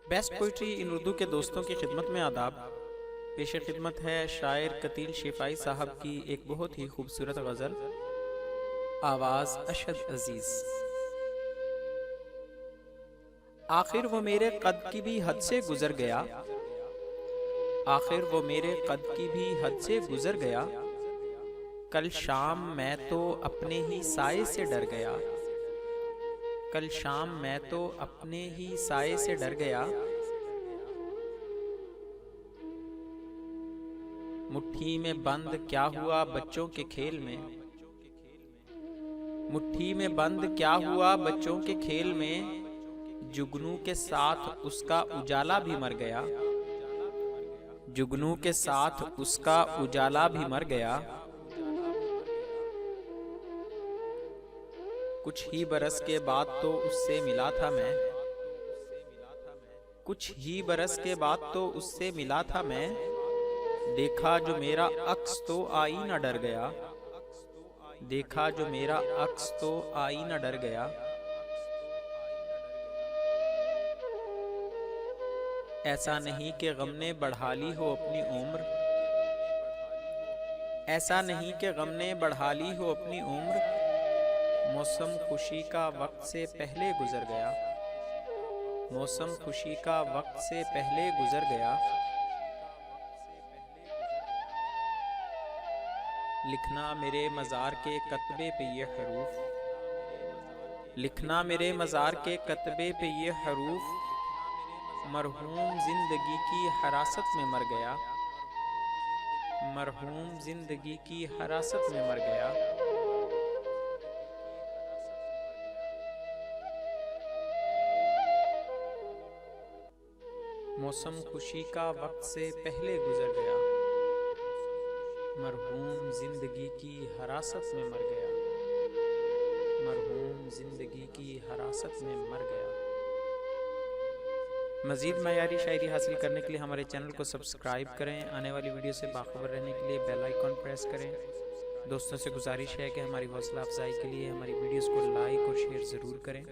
Best poetry इन उर्दू के दोस्तों की खिदमत में आदाब। पेश खिदमत है शायर कतील शेफाई साहब की एक बहुत ही खूबसूरत गज़ल, आवाज़ अशद अजीज़। आखिर वो मेरे कद की भी हद से गुजर गया, आखिर वो मेरे कद की भी हद से गुजर गया। कल शाम मैं तो अपने ही साए से डर गया, कल शाम मैं तो अपने ही साए से डर गया। मुट्ठी में बंद क्या हुआ बच्चों के खेल में, मुट्ठी में बंद क्या हुआ बच्चों के खेल में। जुगनू के साथ उसका उजाला भी मर गया, जुगनू के साथ उसका उजाला भी मर गया। कुछ ही बरस के बाद तो उससे मिला था मैं, कुछ ही बरस के बाद तो उससे मिला था मैं। देखा जो मेरा अक्स तो आईना डर गया, देखा जो मेरा अक्स तो आईना डर गया। ऐसा नहीं कि गम ने बढ़ा ली हो अपनी उम्र, ऐसा नहीं कि गम ने बढ़ा ली हो अपनी उम्र। मौसम खुशी का वक्त से पहले गुजर गया, मौसम खुशी का वक्त से पहले गुजर गया। लिखना मेरे मज़ार के कतबे पे ये हरूफ, लिखना मेरे मज़ार के कतबे पे ये हरूफ। मरहूम जिंदगी की हरासत में मर गया, मरहूम जिंदगी की हरासत में मर गया। मौसम खुशी का वक्त से पहले गुजर गया, मरहूम जिंदगी की हरासत में मर गया, मरहूम जिंदगी की हरासत में मर गया। मज़ीद मयारी शायरी हासिल करने के लिए हमारे चैनल को सब्सक्राइब करें। आने वाली वीडियो से बाखबर रहने के लिए बेल आइकॉन प्रेस करें। दोस्तों से गुजारिश है कि हमारी हौसला अफजाई के लिए हमारी वीडियोस को लाइक और शेयर ज़रूर करें।